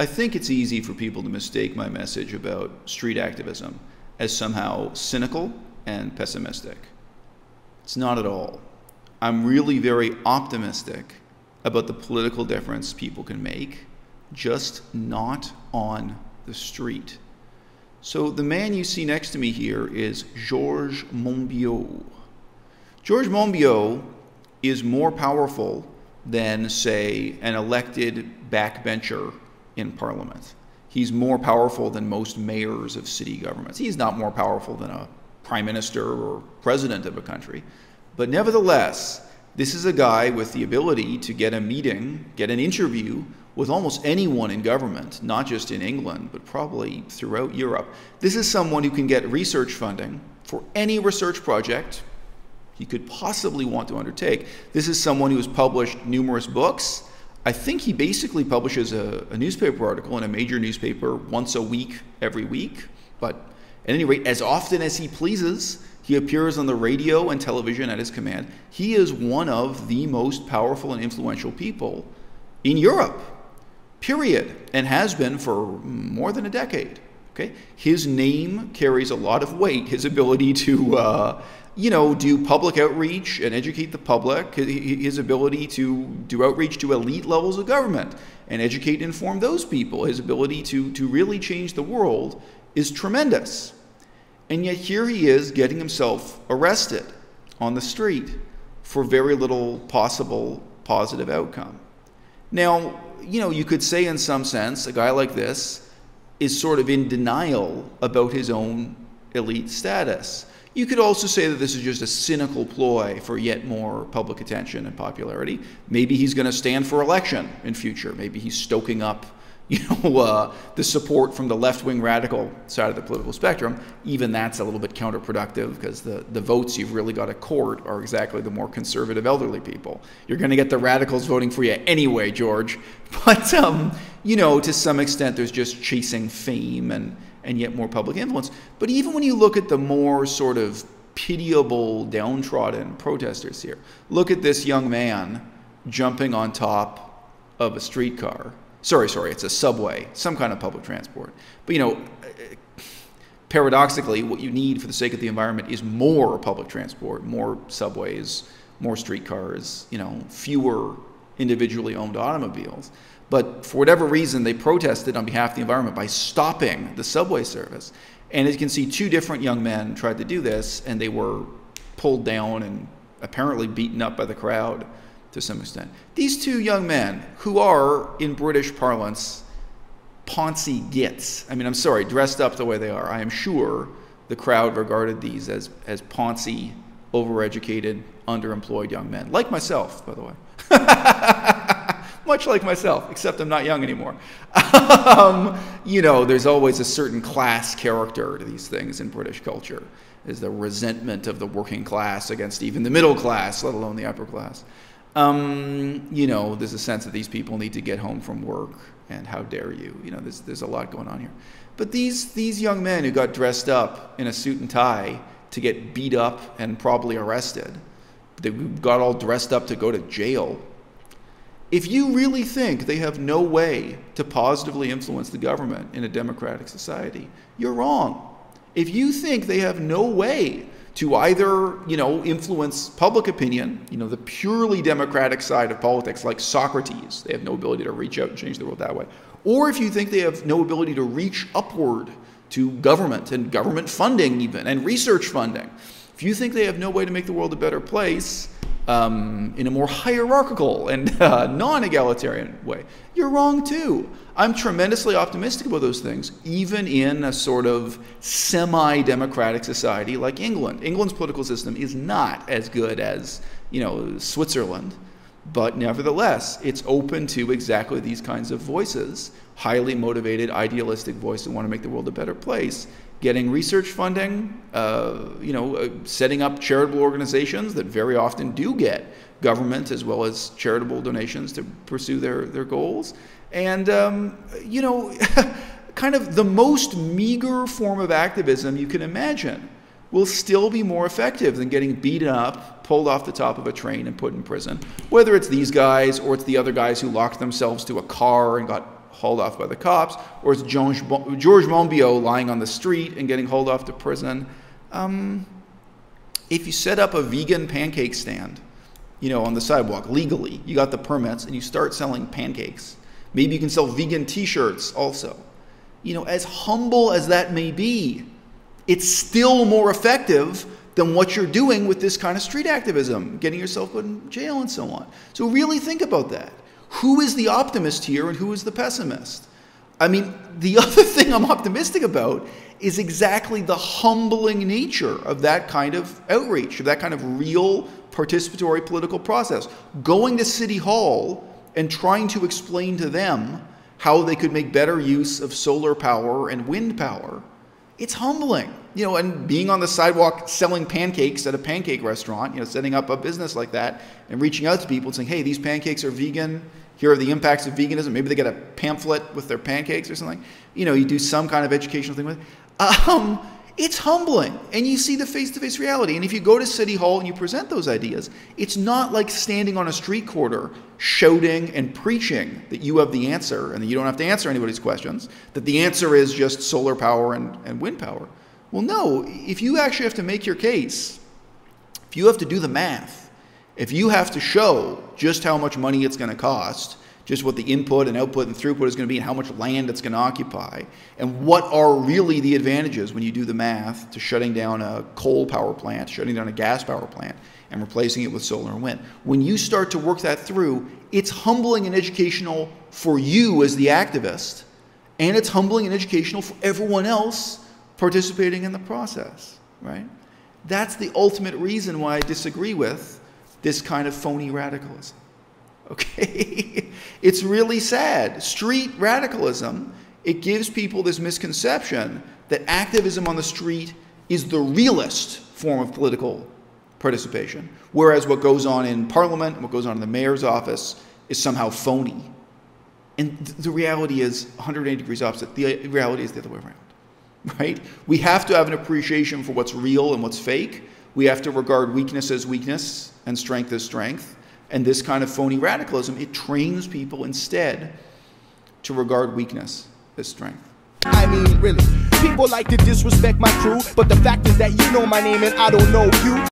I think it's easy for people to mistake my message about street activism as somehow cynical and pessimistic. It's not at all. I'm really very optimistic about the political difference people can make, just not on the street. So the man you see next to me here is Georges Monbiot. Georges Monbiot is more powerful than, say, an elected backbencher in Parliament. He's more powerful than most mayors of city governments. He's not more powerful than a prime minister or president of a country. But nevertheless, this is a guy with the ability to get a meeting, get an interview with almost anyone in government, not just in England, but probably throughout Europe. This is someone who can get research funding for any research project he could possibly want to undertake. This is someone who has published numerous books. I think he basically publishes a newspaper article in a major newspaper once a week, every week. But at any rate, as often as he pleases, he appears on the radio and television at his command. He is one of the most powerful and influential people in Europe, period, and has been for more than a decade. Okay? His name carries a lot of weight. His ability to do public outreach and educate the public, his ability to do outreach to elite levels of government and educate and inform those people, his ability to really change the world is tremendous. And yet here he is getting himself arrested on the street for very little possible positive outcome. Now, you could say in some sense a guy like this is sort of in denial about his own elite status. You could also say that this is just a cynical ploy for yet more public attention and popularity. Maybe he's going to stand for election in future. Maybe he's stoking up, the support from the left-wing radical side of the political spectrum. Even that's a little bit counterproductive because the votes you've really got to court are exactly the more conservative elderly people. You're going to get the radicals voting for you anyway, George. But, to some extent, there's just chasing fame and yet more public influence. But even when you look at the more sort of pitiable, downtrodden protesters here, look at this young man jumping on top of a streetcar. Sorry, it's a subway, some kind of public transport. But, paradoxically, what you need for the sake of the environment is more public transport, more subways, more streetcars, fewer individually owned automobiles. But for whatever reason, they protested on behalf of the environment by stopping the subway service. And as you can see, two different young men tried to do this, and they were pulled down and apparently beaten up by the crowd to some extent. These two young men, who are, in British parlance, poncy gits. I mean, I'm sorry, dressed up the way they are. I am sure the crowd regarded these as poncy, overeducated, underemployed young men. Like myself, by the way. Much like myself, except I'm not young anymore. There's always a certain class character to these things in British culture. There's the resentment of the working class against even the middle class, let alone the upper class. There's a sense that these people need to get home from work, and how dare you? There's a lot going on here. But these young men who got dressed up in a suit and tie to get beat up and probably arrested, they got all dressed up to go to jail. If you really think they have no way to positively influence the government in a democratic society, you're wrong. If you think they have no way to either, influence public opinion, the purely democratic side of politics, like Socrates, they have no ability to reach out and change the world that way. Or if you think they have no ability to reach upward to government and government funding even, and research funding, if you think they have no way to make the world a better place, in a more hierarchical and non-egalitarian way, you're wrong too. I'm tremendously optimistic about those things, even in a sort of semi-democratic society like England. England's political system is not as good as, Switzerland, but nevertheless, it's open to exactly these kinds of voices, highly motivated, idealistic voices who want to make the world a better place, getting research funding, setting up charitable organizations that very often do get government as well as charitable donations to pursue their goals. And, kind of the most meager form of activism you can imagine will still be more effective than getting beaten up, pulled off the top of a train and put in prison. Whether it's these guys or it's the other guys who locked themselves to a car and got hauled off by the cops, or it's George Monbiot lying on the street and getting hauled off to prison. If you set up a vegan pancake stand, on the sidewalk legally, you got the permits, and you start selling pancakes. Maybe you can sell vegan T-shirts also. As humble as that may be, it's still more effective than what you're doing with this kind of street activism, getting yourself put in jail and so on. So really think about that. Who is the optimist here and who is the pessimist? I mean, the other thing I'm optimistic about is exactly the humbling nature of that kind of outreach, of that kind of real participatory political process. Going to City Hall and trying to explain to them how they could make better use of solar power and wind power, it's humbling. And being on the sidewalk selling pancakes at a pancake restaurant, setting up a business like that and reaching out to people and saying, hey, these pancakes are vegan. Here are the impacts of veganism. Maybe they get a pamphlet with their pancakes or something. You do some kind of educational thing with it. It's humbling. And you see the face-to-face reality. And if you go to City Hall and you present those ideas, it's not like standing on a street corner shouting and preaching that you have the answer and that you don't have to answer anybody's questions, that the answer is just solar power and wind power. Well, no. If you actually have to make your case, if you have to do the math, if you have to show just how much money it's going to cost, just what the input and output and throughput is going to be and how much land it's going to occupy, and what are really the advantages when you do the math to shutting down a coal power plant, shutting down a gas power plant, and replacing it with solar and wind. When you start to work that through, it's humbling and educational for you as the activist, and it's humbling and educational for everyone else participating in the process, right? That's the ultimate reason why I disagree with this kind of phony radicalism. Okay? It's really sad. Street radicalism, it gives people this misconception that activism on the street is the realest form of political participation, whereas what goes on in Parliament and what goes on in the mayor's office is somehow phony. And the reality is 180 degrees opposite. The reality is the other way around. Right? We have to have an appreciation for what's real and what's fake. We have to regard weakness as weakness and strength as strength. And this kind of phony radicalism, it trains people instead to regard weakness as strength. I mean, really, people like to disrespect my crew, but the fact is that you know my name and I don't know you.